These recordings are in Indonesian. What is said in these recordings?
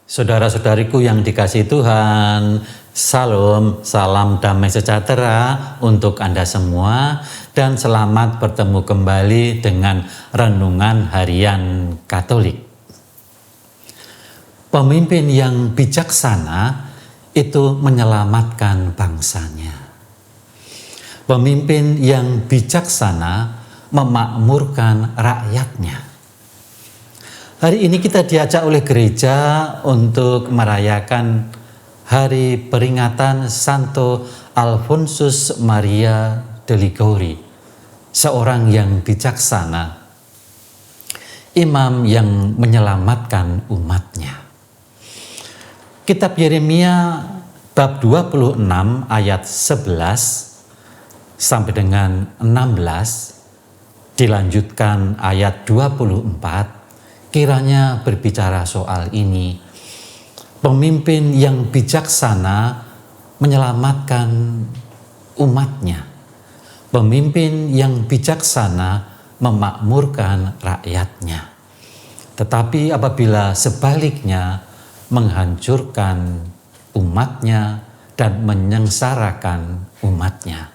Saudara-saudariku yang dikasihi Tuhan, Salam, salam damai sejahtera untuk Anda semua dan selamat bertemu kembali dengan Renungan Harian Katolik. Pemimpin yang bijaksana itu menyelamatkan bangsanya. Pemimpin yang bijaksana memakmurkan rakyatnya. Hari ini kita diajak oleh gereja untuk merayakan hari peringatan Santo Alfonsus Maria de Liguori, seorang yang bijaksana, imam yang menyelamatkan umatnya. Kitab Yeremia bab 26 ayat 11 sampai dengan 16, dilanjutkan ayat 24, kiranya berbicara soal ini. Pemimpin yang bijaksana menyelamatkan umatnya. Pemimpin yang bijaksana memakmurkan rakyatnya. Tetapi apabila sebaliknya menghancurkan umatnya dan menyengsarakan umatnya.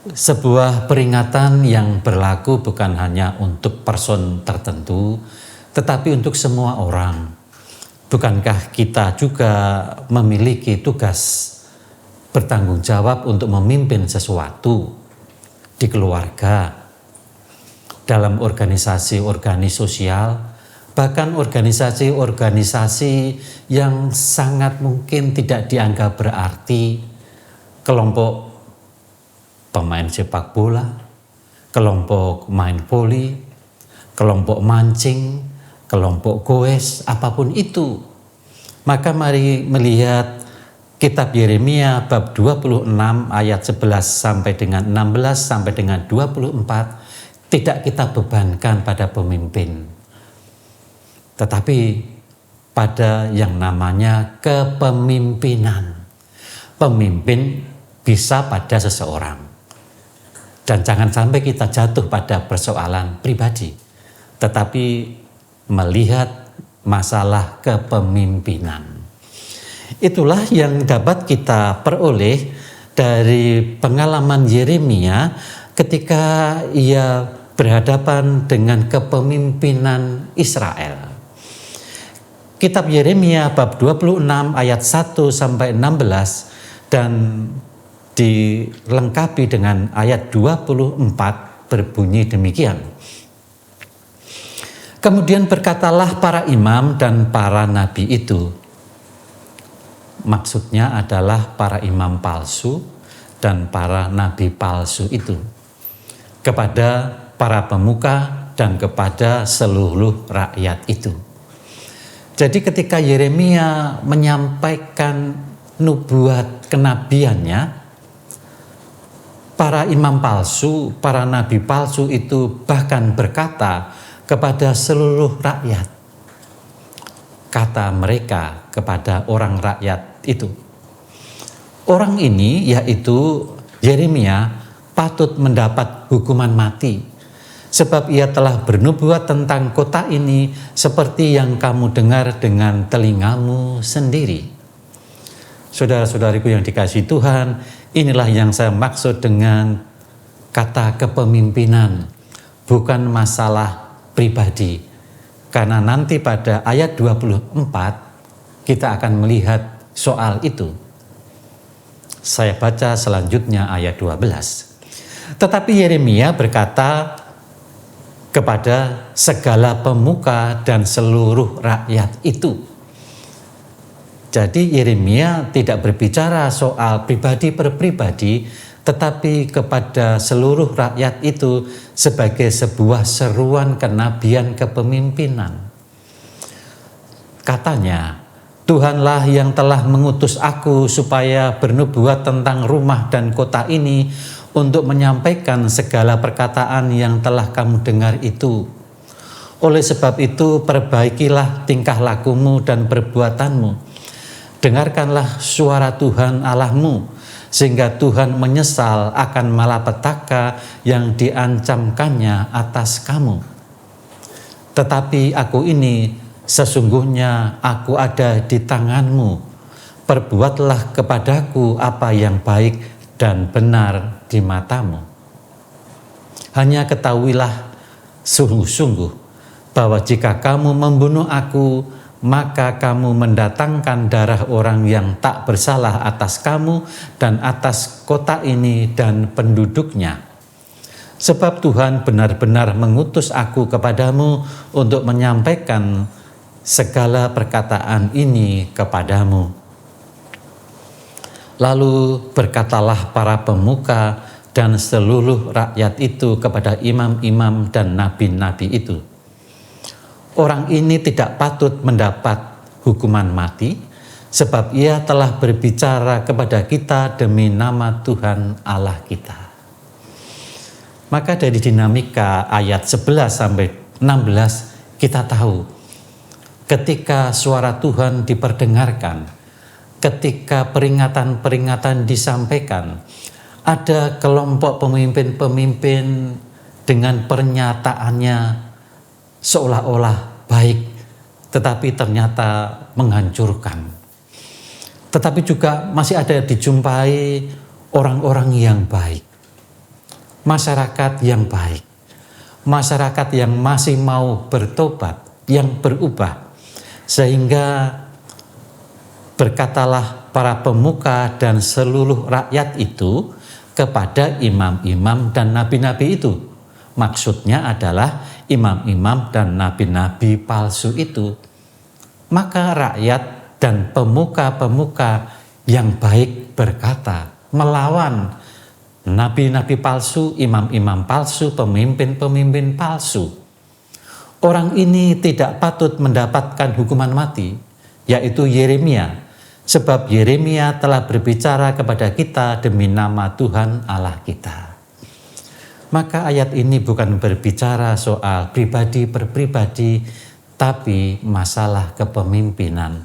Sebuah peringatan yang berlaku bukan hanya untuk person tertentu, tetapi untuk semua orang. Bukankah kita juga memiliki tugas bertanggung jawab untuk memimpin sesuatu di keluarga, dalam organisasi-organisasi sosial, bahkan organisasi-organisasi yang sangat mungkin tidak dianggap berarti, kelompok pemain sepak bola, kelompok main voli, kelompok mancing, kelompok goes, apapun itu. Maka mari melihat kitab Yeremia bab 26 ayat 11 sampai dengan 16 sampai dengan 24 tidak kita bebankan pada pemimpin, tetapi pada yang namanya kepemimpinan. Pemimpin bisa pada seseorang. Dan jangan sampai kita jatuh pada persoalan pribadi, tetapi melihat masalah kepemimpinan. Itulah yang dapat kita peroleh dari pengalaman Yeremia ketika ia berhadapan dengan kepemimpinan Israel. Kitab Yeremia bab 26 ayat 1 sampai 16 dan dilengkapi dengan ayat 24 berbunyi demikian. Kemudian berkatalah para imam dan para nabi itu. Maksudnya adalah para imam palsu dan para nabi palsu itu. Kepada para pemuka dan kepada seluruh rakyat itu. Jadi ketika Yeremia menyampaikan nubuat kenabiannya, para imam palsu, para nabi palsu itu bahkan berkata kepada seluruh rakyat. Kata mereka kepada orang rakyat itu. Orang ini yaitu Yeremia patut mendapat hukuman mati. Sebab ia telah bernubuat tentang kota ini seperti yang kamu dengar dengan telingamu sendiri. Saudara-saudariku yang dikasihi Tuhan, inilah yang saya maksud dengan kata kepemimpinan, bukan masalah pribadi. Karena nanti pada ayat 24 kita akan melihat soal itu. Saya baca selanjutnya ayat 12. Tetapi Yeremia berkata kepada segala pemuka dan seluruh rakyat itu. Jadi Yeremia tidak berbicara soal pribadi per pribadi, tetapi kepada seluruh rakyat itu sebagai sebuah seruan kenabian kepemimpinan. Katanya, Tuhanlah yang telah mengutus aku supaya bernubuat tentang rumah dan kota ini untuk menyampaikan segala perkataan yang telah kamu dengar itu. Oleh sebab itu perbaikilah tingkah lakumu dan perbuatanmu. Dengarkanlah suara Tuhan Allahmu, sehingga Tuhan menyesal akan malapetaka yang diancamkannya atas kamu. Tetapi aku ini Sesungguhnya aku ada di tanganmu, perbuatlah kepadaku apa yang baik dan benar di matamu. Hanya ketahuilah sungguh-sungguh bahwa jika kamu membunuh aku, maka kamu mendatangkan darah orang yang tak bersalah atas kamu dan atas kota ini dan penduduknya. Sebab Tuhan benar-benar mengutus aku kepadamu untuk menyampaikan segala perkataan ini kepadamu. Lalu berkatalah para pemuka dan seluruh rakyat itu kepada imam-imam dan nabi-nabi itu, orang ini tidak patut mendapat hukuman mati, sebab ia telah berbicara kepada kita demi nama Tuhan Allah kita. Maka dari dinamika ayat 11 sampai 16 kita tahu, ketika suara Tuhan diperdengarkan, ketika peringatan-peringatan disampaikan, ada kelompok pemimpin-pemimpin dengan pernyataannya seolah-olah baik, tetapi ternyata menghancurkan. Tetapi juga masih ada dijumpai orang-orang yang baik, masyarakat yang baik, masyarakat yang masih mau bertobat, yang berubah. Sehingga berkatalah para pemuka dan seluruh rakyat itu kepada imam-imam dan nabi-nabi itu. Maksudnya adalah imam-imam dan nabi-nabi palsu itu. Maka rakyat dan pemuka-pemuka yang baik berkata, melawan nabi-nabi palsu, imam-imam palsu, pemimpin-pemimpin palsu. Orang ini tidak patut mendapatkan hukuman mati, yaitu Yeremia. Sebab Yeremia telah berbicara kepada kita demi nama Tuhan Allah kita. Maka ayat ini bukan berbicara soal pribadi per pribadi, tapi masalah kepemimpinan.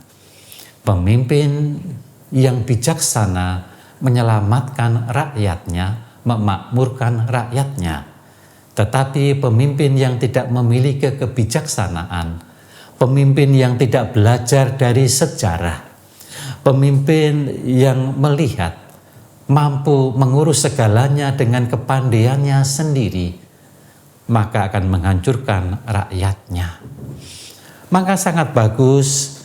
Pemimpin yang bijaksana menyelamatkan rakyatnya, memakmurkan rakyatnya. Tetapi pemimpin yang tidak memiliki kebijaksanaan, pemimpin yang tidak belajar dari sejarah, pemimpin yang melihat mampu mengurus segalanya dengan kepandaiannya sendiri, maka akan menghancurkan rakyatnya. Maka sangat bagus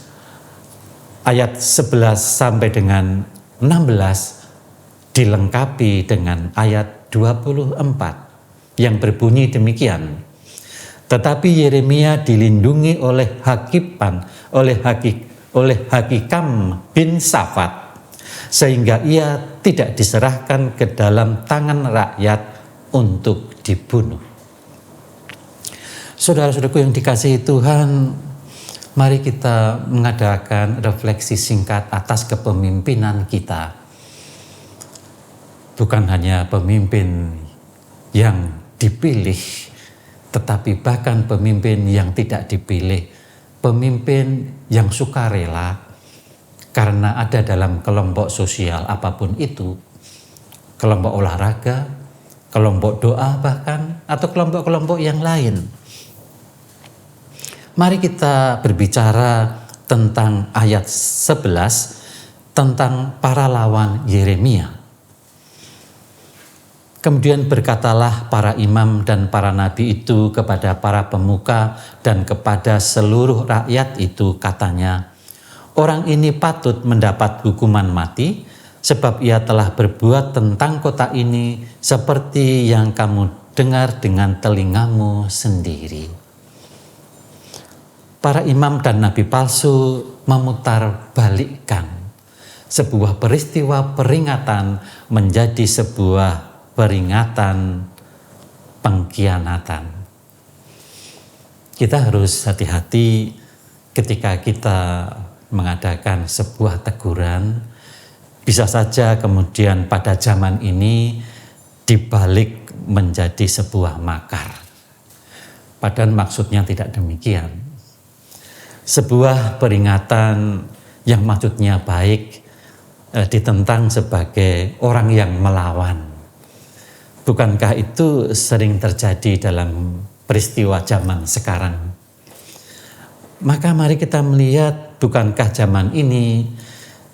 ayat 11 sampai dengan 16 dilengkapi dengan ayat 24 yang berbunyi demikian. Tetapi Yeremia dilindungi oleh Hakikam bin Safat, sehingga ia tidak diserahkan ke dalam tangan rakyat untuk dibunuh. Saudara-saudaraku yang dikasihi Tuhan, mari kita mengadakan refleksi singkat atas kepemimpinan kita. Bukan hanya pemimpin yang dipilih, tetapi bahkan pemimpin yang tidak dipilih, pemimpin yang sukarela karena ada dalam kelompok sosial apapun itu, kelompok olahraga, kelompok doa bahkan, atau kelompok-kelompok yang lain. Mari kita berbicara tentang ayat 11 tentang para lawan Yeremia. Kemudian berkatalah para imam dan para nabi itu kepada para pemuka dan kepada seluruh rakyat itu, katanya, orang ini patut mendapat hukuman mati, sebab ia telah berbuat tentang kota ini seperti yang kamu dengar dengan telingamu sendiri. Para imam dan nabi palsu memutar balikkan sebuah peristiwa peringatan menjadi sebuah peringatan pengkhianatan. Kita harus hati-hati ketika kita mengadakan sebuah teguran. Bisa saja kemudian pada zaman ini dibalik menjadi sebuah makar. Padahal maksudnya tidak demikian. Sebuah peringatan yang maksudnya baik ditentang sebagai orang yang melawan. Bukankah itu sering terjadi dalam peristiwa zaman sekarang? Maka mari kita melihat, bukankah zaman ini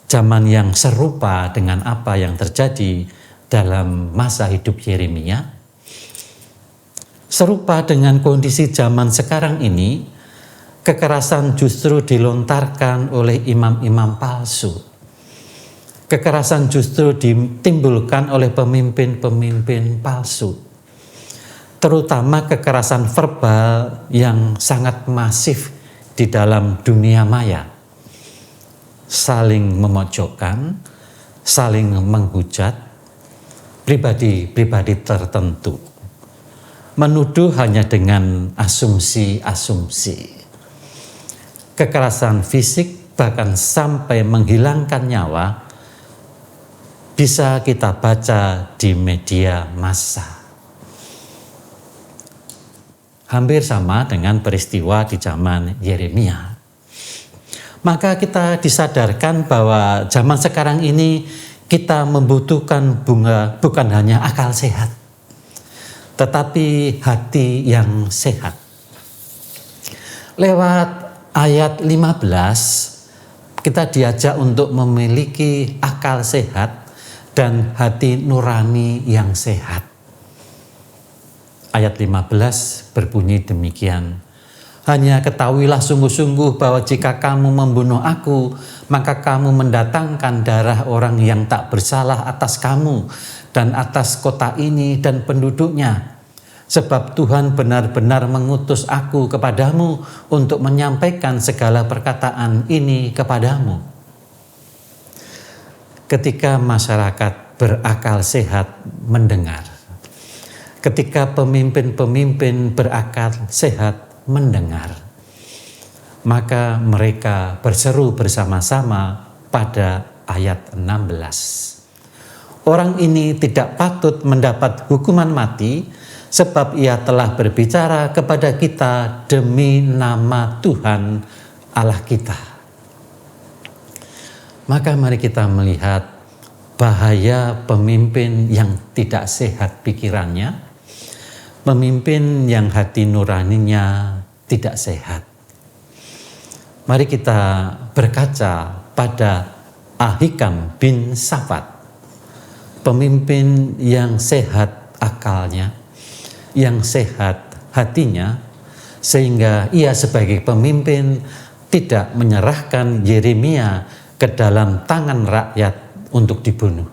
zaman yang serupa dengan apa yang terjadi dalam masa hidup Yeremia? Serupa dengan kondisi zaman sekarang ini, kekerasan justru dilontarkan oleh imam-imam palsu. Kekerasan justru ditimbulkan oleh pemimpin-pemimpin palsu. Terutama kekerasan verbal yang sangat masif di dalam dunia maya. Saling memojokkan, saling menghujat pribadi-pribadi tertentu. Menuduh hanya dengan asumsi-asumsi. Kekerasan fisik bahkan sampai menghilangkan nyawa bisa kita baca di media massa. Hampir sama dengan peristiwa di zaman Yeremia. Maka kita disadarkan bahwa zaman sekarang ini kita membutuhkan bukan hanya akal sehat, tetapi hati yang sehat. Lewat ayat 15, kita diajak untuk memiliki akal sehat dan hati nurani yang sehat. Ayat 15 berbunyi demikian. Hanya ketahuilah sungguh-sungguh bahwa jika kamu membunuh aku, maka kamu mendatangkan darah orang yang tak bersalah atas kamu dan atas kota ini dan penduduknya. Sebab Tuhan benar-benar mengutus aku kepadamu untuk menyampaikan segala perkataan ini kepadamu. Ketika masyarakat berakal sehat mendengar, ketika pemimpin-pemimpin berakal sehat mendengar, maka mereka berseru bersama-sama pada ayat 16. Orang ini tidak patut mendapat hukuman mati, sebab ia telah berbicara kepada kita demi nama Tuhan Allah kita. Maka mari kita melihat bahaya pemimpin yang tidak sehat pikirannya, pemimpin yang hati nuraninya tidak sehat. Mari kita berkaca pada Ahikam bin Safat, pemimpin yang sehat akalnya, yang sehat hatinya, sehingga ia sebagai pemimpin tidak menyerahkan Yeremia ke dalam tangan rakyat untuk dibunuh.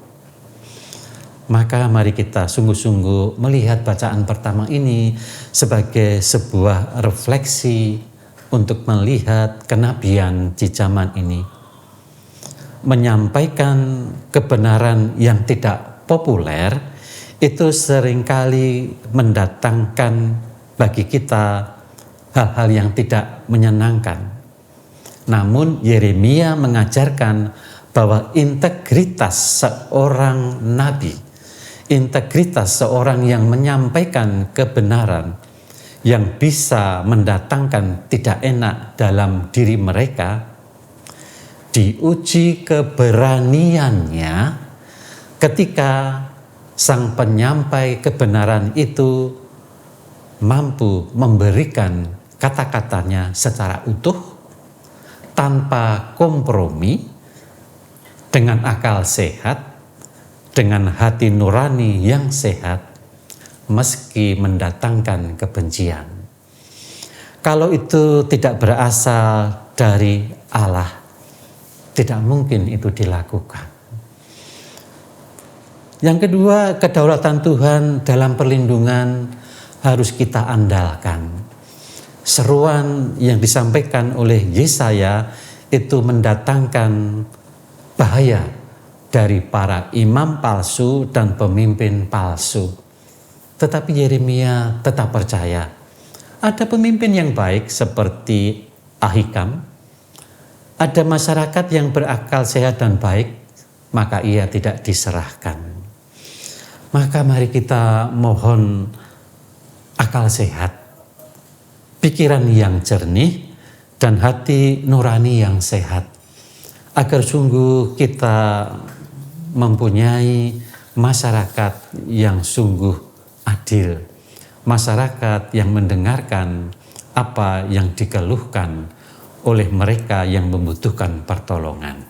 Maka mari kita sungguh-sungguh melihat bacaan pertama ini sebagai sebuah refleksi untuk melihat kenabian di zaman ini. Menyampaikan kebenaran yang tidak populer itu seringkali mendatangkan bagi kita hal-hal yang tidak menyenangkan. Namun Yeremia mengajarkan bahwa integritas seorang nabi, integritas seorang yang menyampaikan kebenaran yang bisa mendatangkan tidak enak dalam diri mereka, diuji keberaniannya ketika sang penyampai kebenaran itu mampu memberikan kata-katanya secara utuh, tanpa kompromi, dengan akal sehat, dengan hati nurani yang sehat, meski mendatangkan kebencian. Kalau itu tidak berasal dari Allah, tidak mungkin itu dilakukan. Yang kedua, kedaulatan Tuhan dalam perlindungan harus kita andalkan. Seruan yang disampaikan oleh Yesaya itu mendatangkan bahaya dari para imam palsu dan pemimpin palsu. Tetapi Yeremia tetap percaya ada pemimpin yang baik seperti Ahikam, ada masyarakat yang berakal sehat dan baik, maka ia tidak diserahkan. Maka mari kita mohon akal sehat, pikiran yang jernih, dan hati nurani yang sehat, agar sungguh kita mempunyai masyarakat yang sungguh adil, masyarakat yang mendengarkan apa yang dikeluhkan oleh mereka yang membutuhkan pertolongan.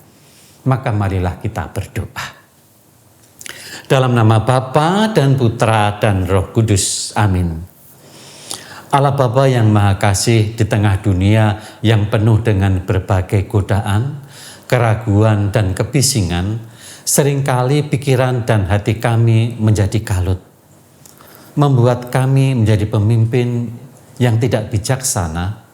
Maka marilah kita berdoa. Dalam nama Bapa dan Putra dan Roh Kudus. Amin. Allah Bapa yang Maha Kasih, di tengah dunia yang penuh dengan berbagai godaan, keraguan dan kebisingan, seringkali pikiran dan hati kami menjadi kalut, membuat kami menjadi pemimpin yang tidak bijaksana,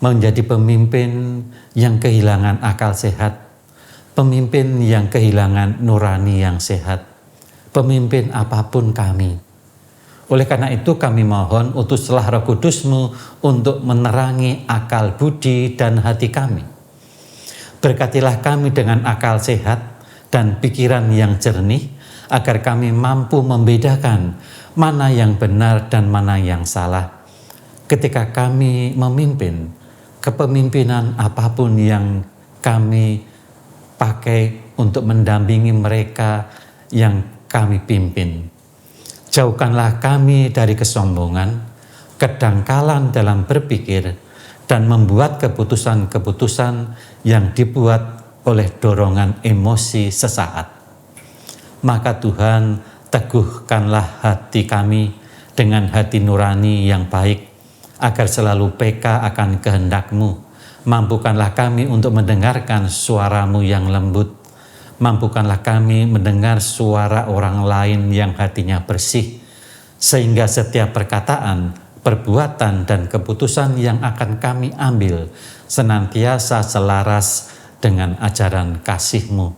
menjadi pemimpin yang kehilangan akal sehat, pemimpin yang kehilangan nurani yang sehat, pemimpin apapun kami. Oleh karena itu kami mohon utuslah Roh Kudus-Mu untuk menerangi akal budi dan hati kami. Berkatilah kami dengan akal sehat dan pikiran yang jernih, agar kami mampu membedakan mana yang benar dan mana yang salah. Ketika kami memimpin, kepemimpinan apapun yang kami pakai untuk mendampingi mereka yang kami pimpin. Jauhkanlah kami dari kesombongan, kedangkalan dalam berpikir, dan membuat keputusan-keputusan yang dibuat oleh dorongan emosi sesaat. Maka Tuhan, teguhkanlah hati kami dengan hati nurani yang baik, agar selalu peka akan kehendak-Mu. Mampukanlah kami untuk mendengarkan suara-Mu yang lembut. Mampukanlah kami mendengar suara orang lain yang hatinya bersih, sehingga setiap perkataan, perbuatan, dan keputusan yang akan kami ambil senantiasa selaras dengan ajaran kasih-Mu.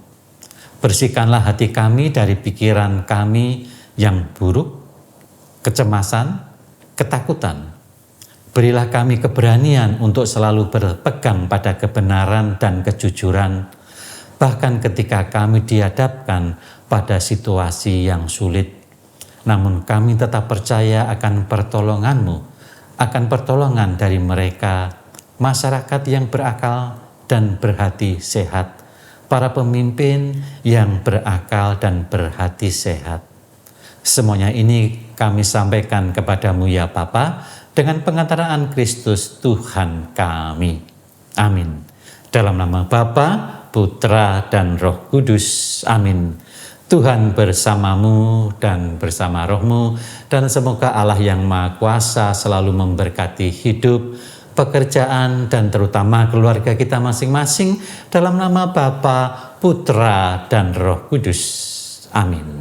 Bersihkanlah hati kami dari pikiran kami yang buruk, kecemasan, ketakutan. Berilah kami keberanian untuk selalu berpegang pada kebenaran dan kejujuran, bahkan ketika kami dihadapkan pada situasi yang sulit. Namun kami tetap percaya akan pertolongan-Mu, akan pertolongan dari mereka, masyarakat yang berakal dan berhati sehat, para pemimpin yang berakal dan berhati sehat. Semuanya ini kami sampaikan kepadamu ya Bapa, dengan pengantaraan Kristus Tuhan kami. Amin. Dalam nama Bapa, Putra, dan Roh Kudus. Amin. Tuhan bersamamu dan bersama rohmu, dan semoga Allah yang Maha Kuasa selalu memberkati hidup, pekerjaan, dan terutama keluarga kita masing-masing, dalam nama Bapa, Putra, dan Roh Kudus. Amin.